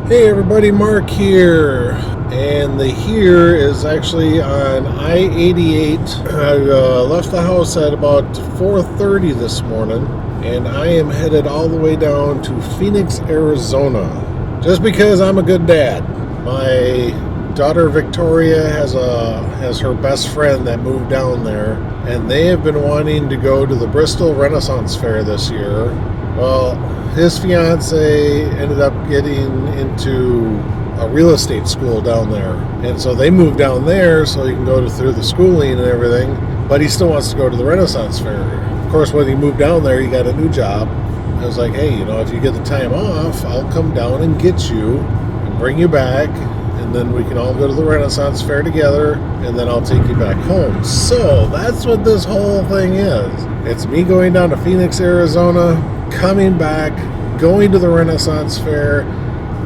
Hey everybody, Mark here. And the here is actually on I-88. I left the house at about 4:30 this morning, and I am headed all the way down to Phoenix, Arizona. Just because I'm a good dad. My daughter Victoria has her best friend that moved down there, and they have been wanting to go to the Bristol Renaissance Fair this year. Well, his fiance ended up getting into a real estate school down there, and so they moved down there so he can go through the schooling and everything, but he still wants to go to the Renaissance Fair. Of course, when he moved down there, he got a new job. I was like, hey, if you get the time off, I'll come down and get you and bring you back, and then we can all go to the Renaissance Fair together, and then I'll take you back home. So that's what this whole thing is. It's me going down to Phoenix, Arizona, coming back, going to the Renaissance Fair,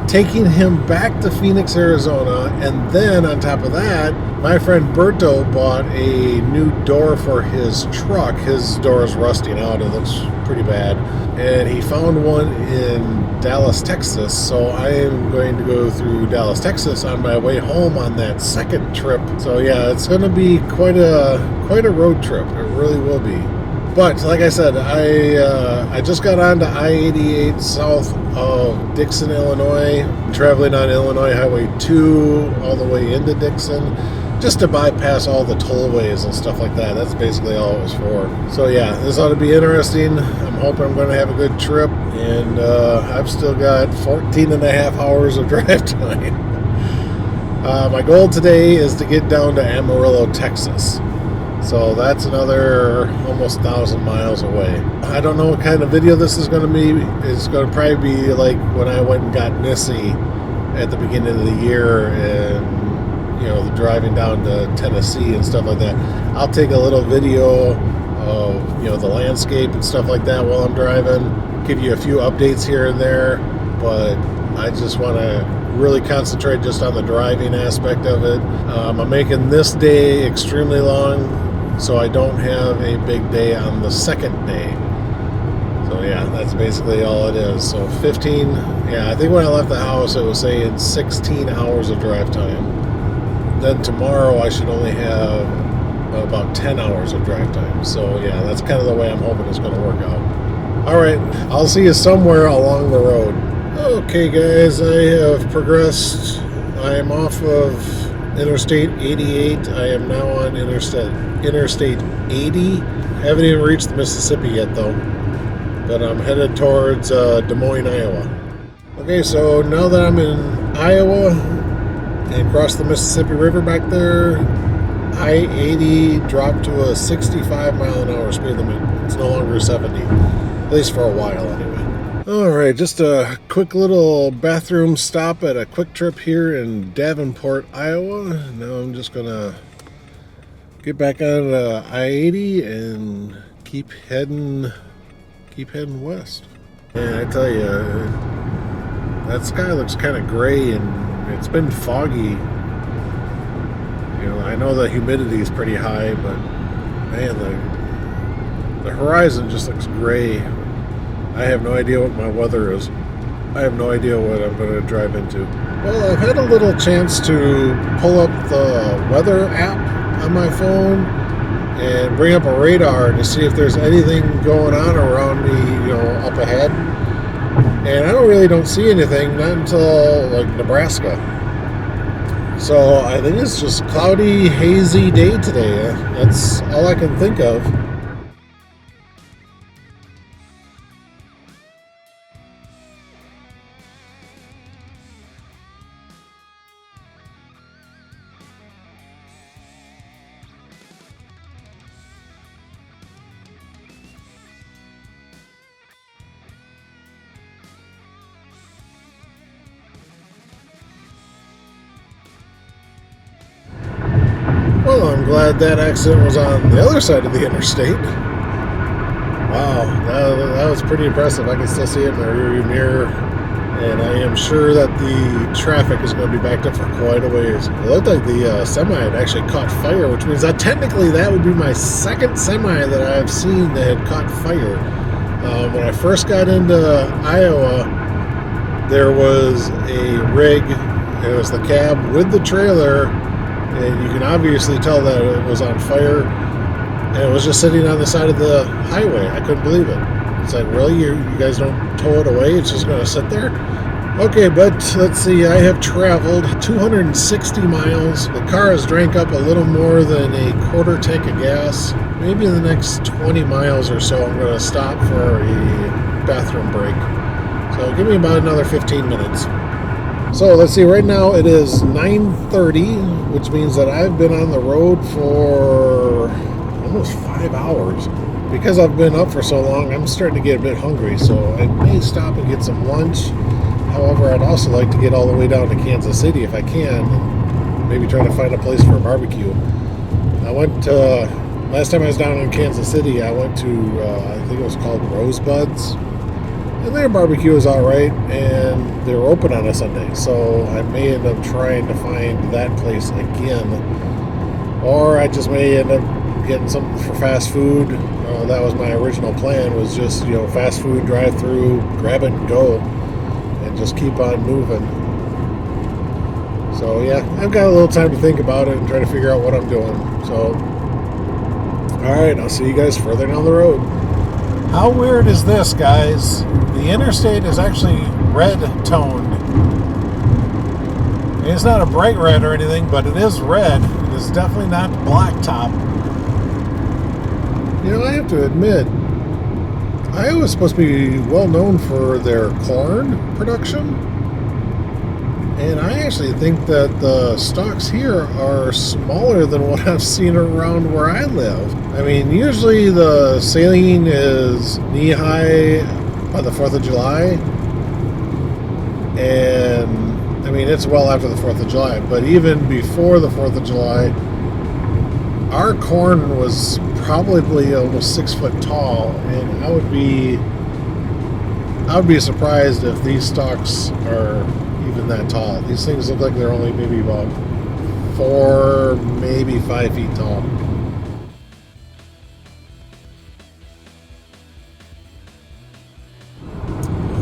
taking him back to Phoenix, Arizona, and then on top of that, my friend Berto bought a new door for his truck. His door is rusting out. It looks pretty bad. And he found one in Dallas, Texas, so I am going to go through Dallas, Texas on my way home on that second trip. So yeah, it's going to be quite a road trip. It really will be. But like I said, I just got onto I-88 south of Dixon, Illinois, traveling on Illinois Highway 2 all the way into Dixon, just to bypass all the tollways and stuff like that. That's basically all it was for. So yeah, this ought to be interesting. I'm hoping I'm going to have a good trip, and I've still got 14 and a half hours of drive time. My goal today is to get down to Amarillo, Texas. So that's another almost 1,000 miles away. I don't know what kind of video this is going to be. It's going to probably be like when I went and got Missy at the beginning of the year, and the driving down to Tennessee and stuff like that. I'll take a little video of the landscape and stuff like that while I'm driving. Give you a few updates here and there, but I just want to really concentrate just on the driving aspect of it. I'm making this day extremely long, so I don't have a big day on the second day. So yeah, that's basically all it is. So 15, I think when I left the house, it was saying 16 hours of drive time. Then tomorrow I should only have about 10 hours of drive time. So yeah, that's kind of the way I'm hoping it's going to work out. All right, I'll see you somewhere along the road. Okay guys, I have progressed. I am off of Interstate 88. I am now on Interstate 80. Haven't even reached the Mississippi yet though, but I'm headed towards Des Moines, Iowa. Okay, so now that I'm in Iowa and across the Mississippi River back there, I-80 dropped to a 65 mile an hour speed limit. It's no longer 70, at least for a while anyway. Alright, just a quick little bathroom stop at a quick trip here in Davenport, Iowa. Now I'm just gonna get back on I-80 and keep heading west. And I tell you, that sky looks kind of gray, and it's been foggy. I know the humidity is pretty high, but man, the horizon just looks gray. I have no idea what my weather is. I have no idea what I'm going to drive into. Well, I've had a little chance to pull up the weather app on my phone and bring up a radar to see if there's anything going on around me, up ahead. And I don't see anything, not until like Nebraska. So I think it's just cloudy, hazy day today. That's all I can think of. Well, I'm glad that accident was on the other side of the interstate. Wow, that was pretty impressive. I can still see it in my rearview mirror, and I am sure that the traffic is going to be backed up for quite a ways. It looked like the semi had actually caught fire, which means that technically that would be my second semi that I've seen that had caught fire. When I first got into Iowa, there was a rig. It was the cab with the trailer, and you can obviously tell that it was on fire, and it was just sitting on the side of the highway. I couldn't believe it. It's like, really? You guys don't tow it away? It's just going to sit there? Okay, but let's see. I have traveled 260 miles. The car has drank up a little more than a quarter tank of gas. Maybe in the next 20 miles or so, I'm going to stop for a bathroom break. So give me about another 15 minutes. So let's see, right now it is 9:30, which means that I've been on the road for almost 5 hours. Because I've been up for so long, I'm starting to get a bit hungry, so I may stop and get some lunch. However, I'd also like to get all the way down to Kansas City if I can, and maybe try to find a place for a barbecue. I went last time I was down in Kansas City, I went to, I think it was called Rosebuds. And their barbecue is alright, and they're open on a Sunday, so I may end up trying to find that place again. Or I just may end up getting something for fast food. That was my original plan, was just, fast food, drive through, grab it and go, and just keep on moving. So yeah, I've got a little time to think about it and try to figure out what I'm doing. So, alright, I'll see you guys further down the road. How weird is this, guys? The interstate is actually red toned. It's not a bright red or anything, but it is red. It is definitely not blacktop. I have to admit, Iowa's supposed to be well known for their corn production. And I actually think that the stalks here are smaller than what I've seen around where I live. I mean, usually the saline is knee-high by the 4th of July. And, I mean, it's well after the 4th of July. But even before the 4th of July, our corn was probably almost 6 foot tall. And I would be surprised if these stalks are even that tall. These things look like they're only maybe about 4, maybe 5 feet tall.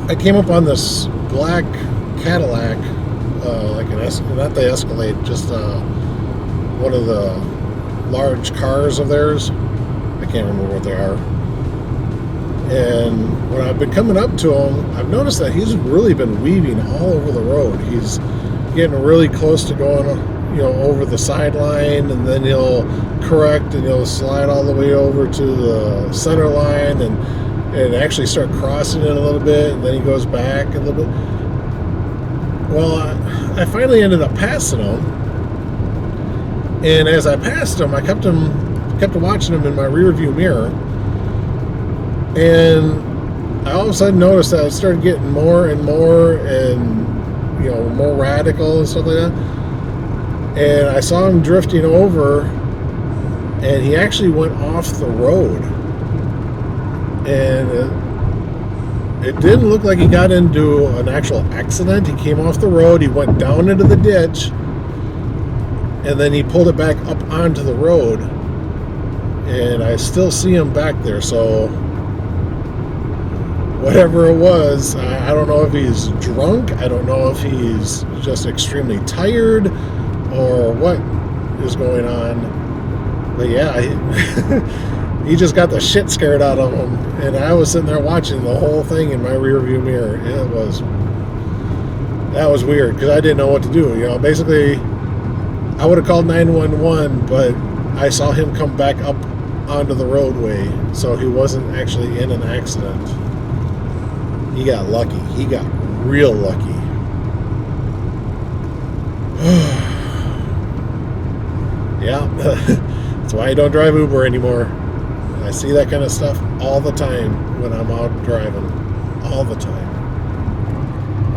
I came up on this black Cadillac, not the Escalade, just one of the large cars of theirs. I can't remember what they are. And when I've been coming up to him, I've noticed that he's really been weaving all over the road. He's getting really close to going, over the sideline, and then he'll correct and he'll slide all the way over to the center line and actually start crossing it a little bit, and then he goes back a little bit. Well, I finally ended up passing him, and as I passed him, I kept watching him in my rear view mirror. And I all of a sudden noticed that I started getting more and more more radical and stuff like that. And I saw him drifting over, and he actually went off the road. And it didn't look like he got into an actual accident. He came off the road, he went down into the ditch, and then he pulled it back up onto the road. And I still see him back there, so whatever it was, I don't know if he's drunk, I don't know if he's just extremely tired, or what is going on. But yeah, he just got the shit scared out of him, and I was sitting there watching the whole thing in my rear view mirror. That was weird, because I didn't know what to do. Basically, I would have called 911, but I saw him come back up onto the roadway, so he wasn't actually in an accident. He got lucky. He got real lucky. Yeah, that's why I don't drive Uber anymore. I see that kind of stuff all the time when I'm out driving. All the time.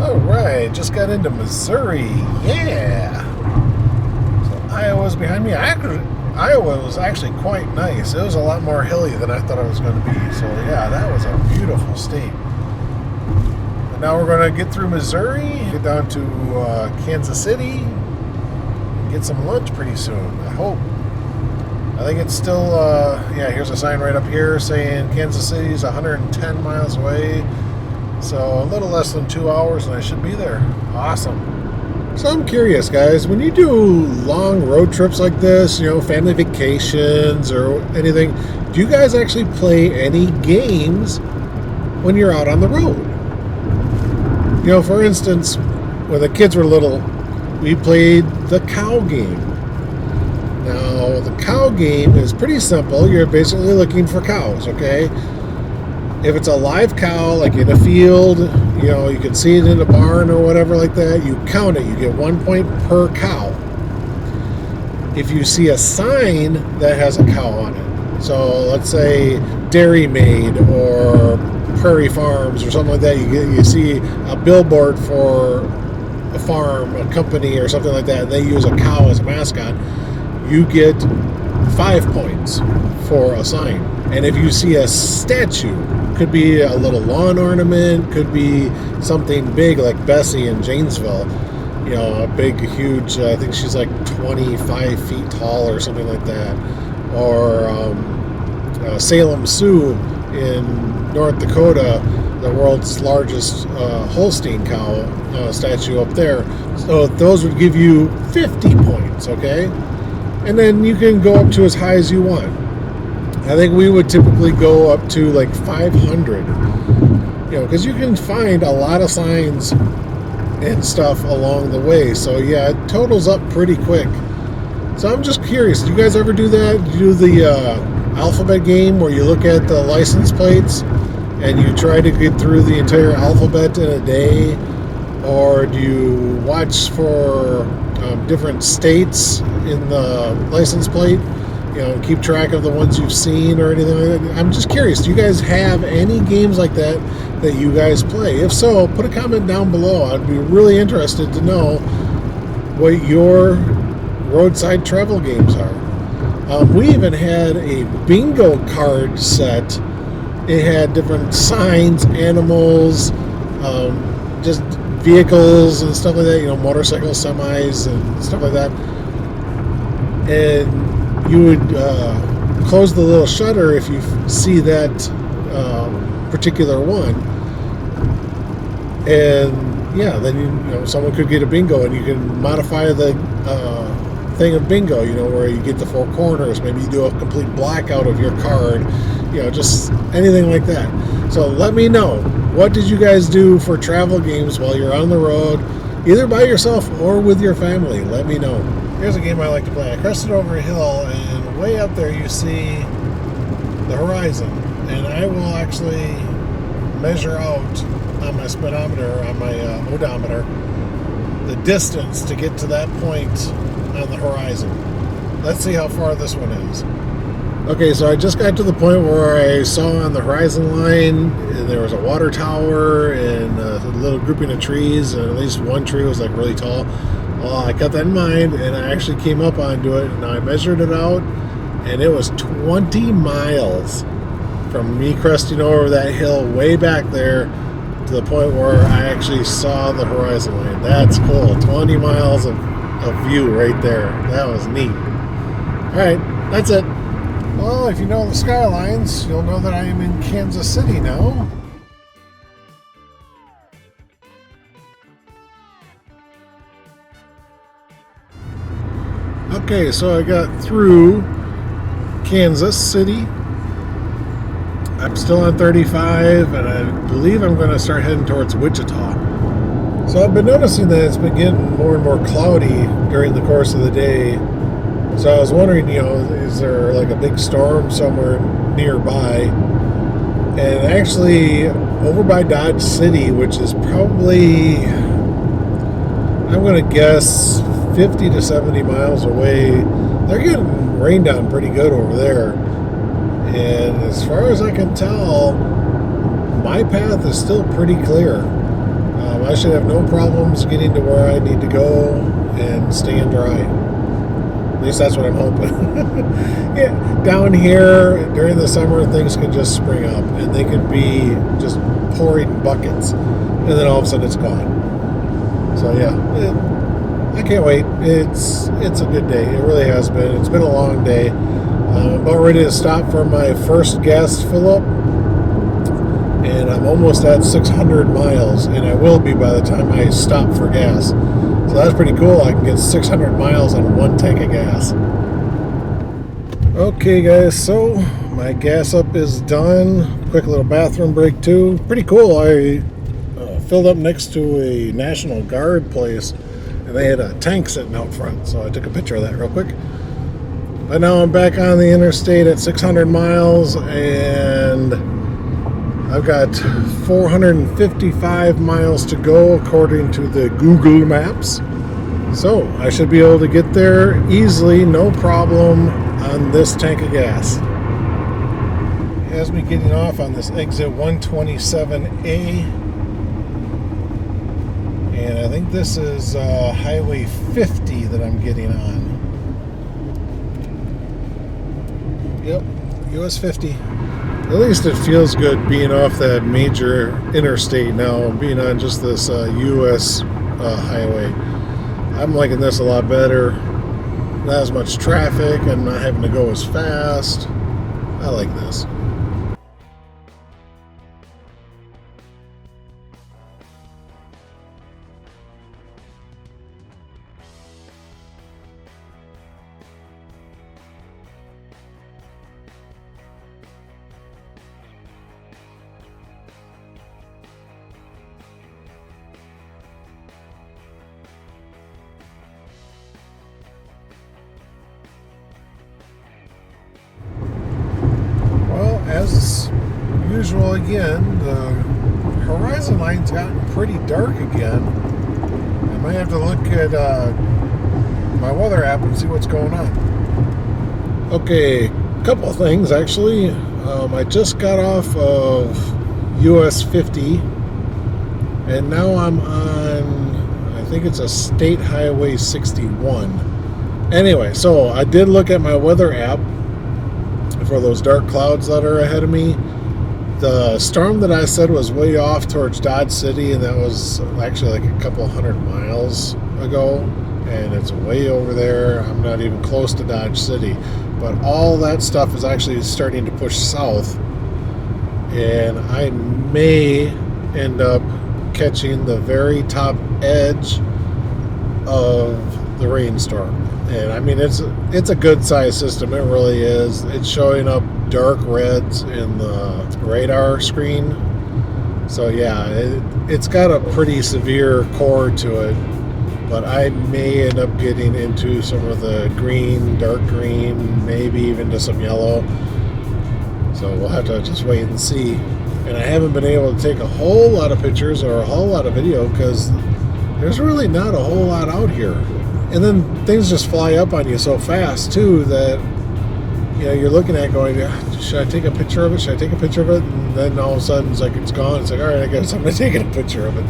Alright, just got into Missouri. Yeah! So Iowa's behind me. Iowa was actually quite nice. It was a lot more hilly than I thought it was going to be. So yeah, that was a beautiful state. And now we're going to get through Missouri, get down to Kansas City, and get some lunch pretty soon, I hope. I think it's still, here's a sign right up here saying Kansas City is 110 miles away. So a little less than 2 hours and I should be there. Awesome. So I'm curious, guys, when you do long road trips like this, family vacations or anything, do you guys actually play any games when you're out on the road? For instance, when the kids were little, we played the cow game. Now, the cow game is pretty simple. You're basically looking for cows, okay? If it's a live cow, like in a field, you can see it in a barn or whatever like that, you count it. You get 1 point per cow. If you see a sign that has a cow on it, so let's say Dairy Maid or Prairie Farms or something like that, you see a billboard for a farm, a company or something like that, and they use a cow as a mascot, you get 5 points for a sign. And if you see a statue, could be a little lawn ornament, could be something big like Bessie in Janesville, a big, huge, I think she's like 25 feet tall or something like that, or Salem Sioux in North Dakota, the world's largest Holstein cow statue up there. So those would give you 50 points, okay? And then you can go up to as high as you want. I think we would typically go up to like 500, because you can find a lot of signs and stuff along the way. So yeah, it totals up pretty quick. So I'm just curious, do you guys ever do that? Do you do the alphabet game where you look at the license plates and you try to get through the entire alphabet in a day? Or do you watch for different states in the license plate? Keep track of the ones you've seen or anything like that. I'm just curious, do you guys have any games like that you guys play? If so, put a comment down below. I'd be really interested to know what your roadside travel games are. We even had a bingo card set. It had different signs, animals, just vehicles and stuff like that, motorcycles, semis, and stuff like that. And you would close the little shutter if you see that particular one, and yeah, then someone could get a bingo, and you can modify the thing of bingo, where you get the four corners. Maybe you do a complete blackout of your card, just anything like that. So let me know, what did you guys do for travel games while you're on the road, either by yourself or with your family? Let me know. Here's a game I like to play. I crested over a hill, and way up there you see the horizon, and I will actually measure out on my speedometer, on my odometer, the distance to get to that point on the horizon. Let's see how far this one is. Okay, so I just got to the point where I saw on the horizon line, and there was a water tower and a little grouping of trees, and at least one tree was like really tall. Well, I kept that in mind, and I actually came up onto it, and I measured it out, and it was 20 miles from me cresting over that hill way back there to the point where I actually saw the horizon line. That's cool. 20 miles of view right there. That was neat. All right, that's it. Well, if you know the skylines, you'll know that I am in Kansas City now. Okay, so I got through Kansas City. I'm still on 35, and I believe I'm going to start heading towards Wichita. So I've been noticing that it's been getting more and more cloudy during the course of the day. So I was wondering, is there like a big storm somewhere nearby? And actually, over by Dodge City, which is probably, I'm going to guess, 50 to 70 miles away, they're getting rained on pretty good over there. And as far as I can tell, my path is still pretty clear. I should have no problems getting to where I need to go and staying dry. At least that's what I'm hoping. Yeah, down here during the summer, things can just spring up, and they can be just pouring buckets, and then all of a sudden it's gone. So yeah, I can't wait. It's a good day. It really has been. It's been a long day. I'm about ready to stop for my first gas fill up. and I'm almost at 600 miles, and I will be by the time I stop for gas. So that's pretty cool. I can get 600 miles on one tank of gas. Okay guys, so my gas up is done. Quick little bathroom break too. Pretty cool. I filled up next to a National Guard place, and they had a tank sitting out front, so I took a picture of that real quick. But now I'm back on the interstate at 600 miles, and I've got 455 miles to go according to the Google Maps. So I should be able to get there easily, no problem, on this tank of gas. It has me getting off on this exit 127A. And I think this is Highway 50 that I'm getting on. Yep, US 50. At least it feels good being off that major interstate now, being on just this US highway. I'm liking this a lot better. Not as much traffic. I'm not having to go as fast. I like this. As usual again, the horizon line's gotten pretty dark again. I might have to look at my weather app and see what's going on. Okay, a couple of things actually. I just got off of US 50, and now I'm on, I think it's a State Highway 61. Anyway, so I did look at my weather app for those dark clouds that are ahead of me. The storm that I said was way off towards Dodge City, and that was actually like a couple hundred miles ago, and it's way over there. I'm not even close to Dodge City, but all that stuff is actually starting to push south, and I may end up catching the very top edge of the rainstorm. And I mean, it's a good size system. It really is. It's showing up dark reds in the radar screen. So yeah, it's got a pretty severe core to it. But I may end up getting into some of the green, dark green, maybe even to some yellow. So we'll have to just wait and see. And I haven't been able to take a whole lot of pictures or a whole lot of video because there's really not a whole lot out here. And then things just fly up on you so fast too that, you know, you're looking at going, should I take a picture of it? Should I take a picture of it? And then all of a sudden it's like it's gone. It's like, all right, I guess I'm going to take a picture of it.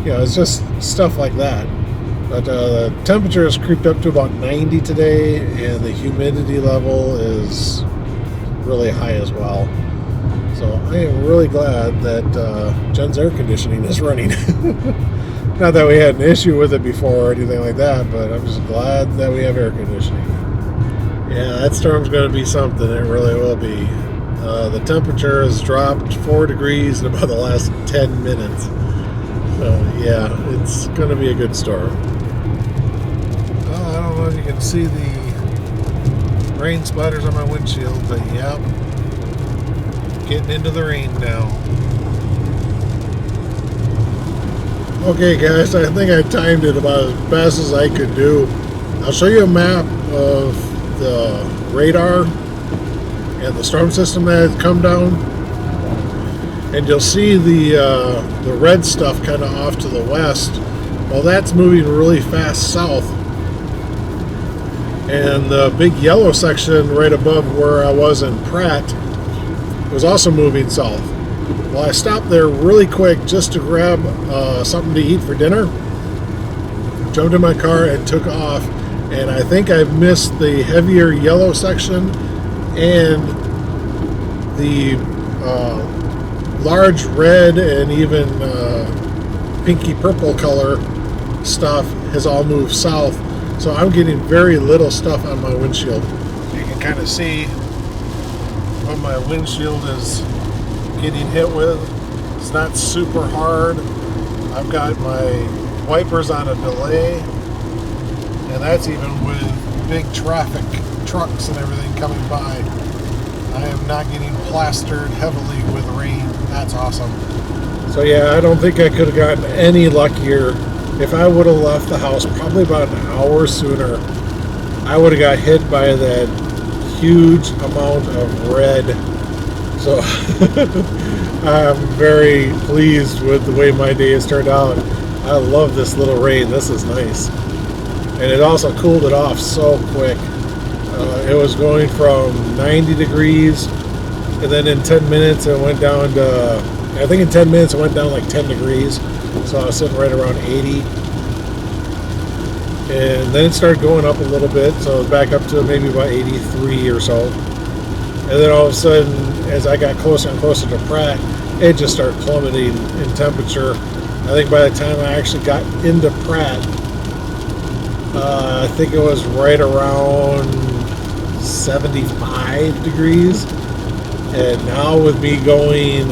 You know, it's just stuff like that. But the temperature has creeped up to about 90 today, and the humidity level is really high as well. So I am really glad that Jen's air conditioning is running. Not that we had an issue with it before or anything like that, but I'm just glad that we have air conditioning. Yeah, that storm's going to be something. It really will be. The temperature has dropped 4 degrees in about the last 10 minutes. So, yeah, it's going to be a good storm. I don't know if you can see the rain splatters on my windshield, but yeah, getting into the rain now. Okay guys, I think I timed it about as best as I could do. I'll show you a map of the radar and the storm system that had come down, and you'll see the red stuff kind of off to the west. Well, that's moving really fast south, and the big yellow section right above where I was in Pratt was also moving south. Well, I stopped there really quick just to grab something to eat for dinner, jumped in my car and took off, and I think I missed the heavier yellow section, and the large red and even pinky purple color stuff has all moved south, so I'm getting very little stuff on my windshield. You can kind of see what my windshield is getting hit with. It's not super hard. I've got my wipers on a delay, and that's even with big traffic, trucks and everything coming by. I am not getting plastered heavily with rain. That's awesome. So yeah, I don't think I could have gotten any luckier. If I would have left the house probably about an hour sooner, I would have got hit by that huge amount of red. So I'm very pleased with the way my day has turned out. I love this little rain. This is nice. And it also cooled it off so quick. It was going from 90 degrees, and then in 10 minutes it went down to, I think in 10 minutes it went down like 10 degrees. So I was sitting right around 80. And then it started going up a little bit, so it was back up to maybe about 83 or so. And then all of a sudden, as I got closer and closer to Pratt, it just started plummeting in temperature. I think by the time I actually got into Pratt, I think it was right around 75 degrees. And now with me going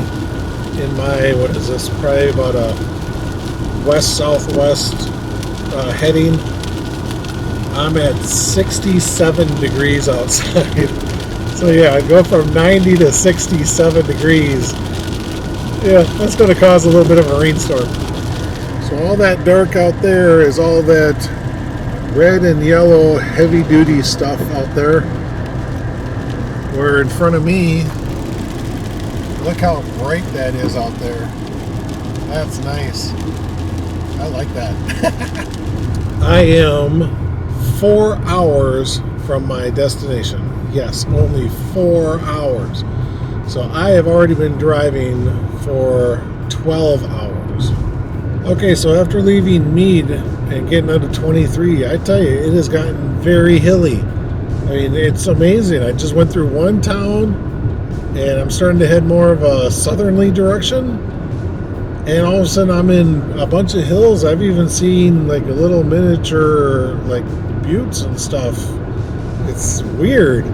in my, what is this, probably about a west-southwest heading, I'm at 67 degrees outside. So yeah, I go from 90 to 67 degrees. Yeah, that's going to cause a little bit of a rainstorm. So all that dark out there is all that red and yellow heavy duty stuff out there. Where in front of me, look how bright that is out there. That's nice. I like that. I am 4 hours from my destination. Yes, only 4 hours. So I have already been driving for 12 hours. Okay, so after leaving Meade and getting onto 23, I tell you, it has gotten very hilly. I mean, it's amazing. I just went through one town, and I'm starting to head more of a southerly direction. And all of a sudden, I'm in a bunch of hills. I've even seen like a little miniature, like buttes and stuff. It's weird.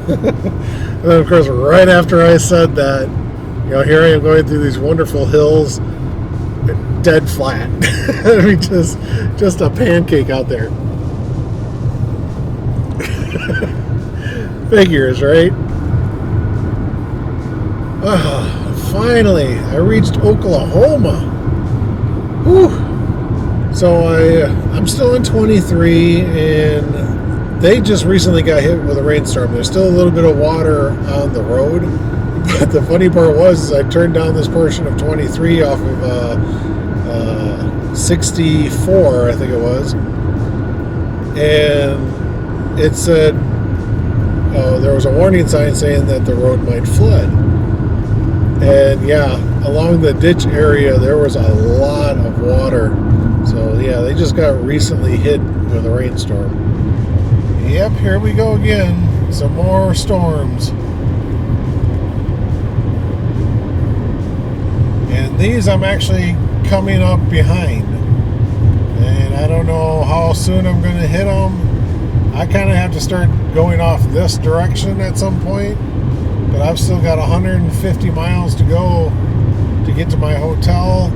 And then, of course, right after I said that, you know, here I am going through these wonderful hills, dead flat. I mean, just a pancake out there. Figures, right? Oh, finally, I reached Oklahoma. Whew. So I'm still in 23, and they just recently got hit with a rainstorm. There's still a little bit of water on the road. But the funny part was, I turned down this portion of 23 off of 64, I think it was. And it said, there was a warning sign saying that the road might flood. And yeah, along the ditch area, there was a lot of water. So yeah, they just got recently hit with a rainstorm. Yep, here we go again. Some more storms. And these I'm actually coming up behind. And I don't know how soon I'm going to hit them. I kind of have to start going off this direction at some point. But I've still got 150 miles to go to get to my hotel.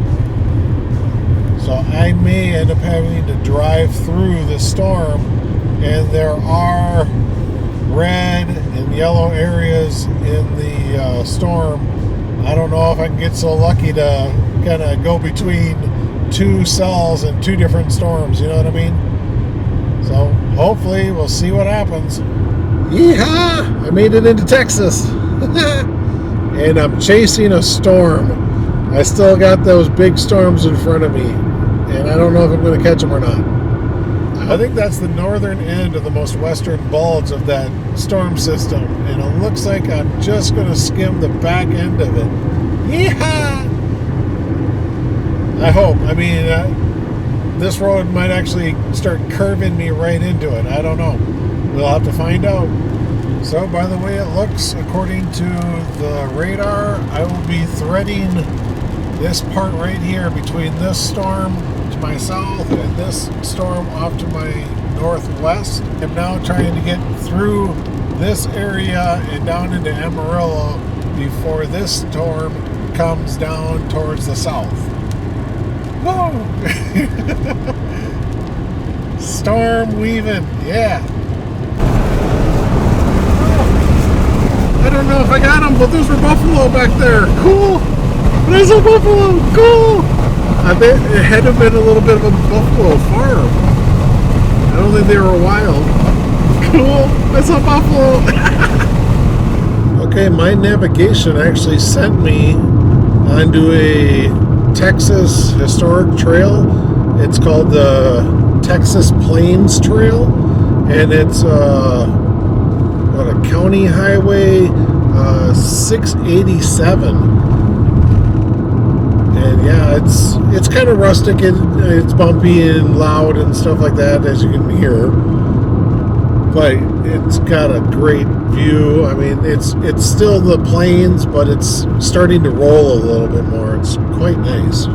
So I may end up having to drive through the storm. And there are red and yellow areas in the storm. I don't know if I can get so lucky to kind of go between two cells and two different storms, you know what I mean? So hopefully we'll see what happens. Yeehaw! I made it into Texas. And I'm chasing a storm. I still got those big storms in front of me. And I don't know if I'm going to catch them or not. I think that's the northern end of the most western bulge of that storm system. And it looks like I'm just going to skim the back end of it. Yeehaw! I hope. I mean, this road might actually start curving me right into it. I don't know. We'll have to find out. So, by the way it looks, according to the radar, I will be threading this part right here between this storm to my south and this storm off to my northwest. I'm now trying to get through this area and down into Amarillo before this storm comes down towards the south. Whoa! Storm weaving, yeah. I don't know if I got them, but those were buffalo back there. Cool. There's a buffalo. Cool. I bet it had to have been a little bit of a buffalo farm. I don't think they were wild. Cool. That's a buffalo. Okay, my navigation actually sent me onto a Texas historic trail. It's called the Texas Plains Trail, and it's on a county highway 687. And yeah, it's kind of rustic, and it's bumpy and loud and stuff like that, as you can hear. But it's got a great view. I mean, it's still the plains, but it's starting to roll a little bit more. It's quite nice.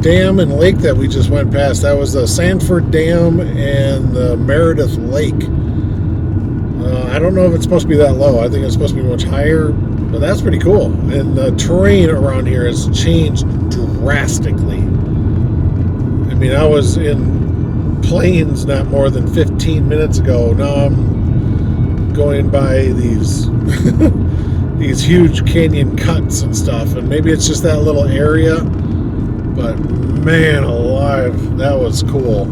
Dam and lake that we just went past, that was the Sanford Dam and the Meredith Lake. I don't know if it's supposed to be that low. I think it's supposed to be much higher, but that's pretty cool. And the terrain around here has changed drastically. I mean, I was in plains not more than 15 minutes ago. Now I'm going by these these huge canyon cuts and stuff, and maybe it's just that little area, but man alive, that was cool.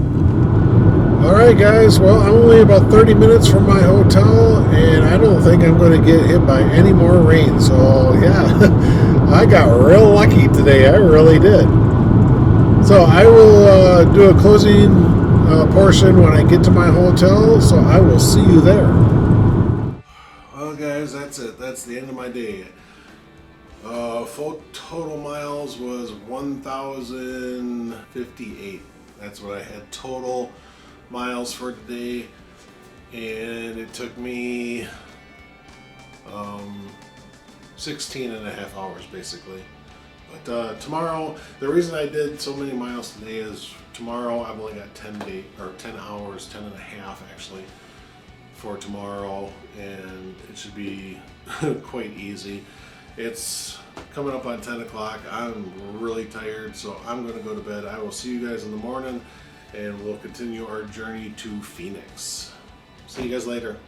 Alright guys, well, I'm only about 30 minutes from my hotel, and I don't think I'm going to get hit by any more rain, so yeah, I got real lucky today, I really did. So I will do a closing portion when I get to my hotel, so I will see you there. Well guys, that's it. That's the end of my day. Full total miles was 1,058. That's what I had total miles for today, and it took me 16 and a half hours basically. But tomorrow, the reason I did so many miles today is tomorrow I've only got 10 hours, 10 and a half actually for tomorrow, and it should be quite easy. It's coming up on 10 o'clock. I'm really tired, so I'm going to go to bed. I will see you guys in the morning, and we'll continue our journey to Phoenix. See you guys later.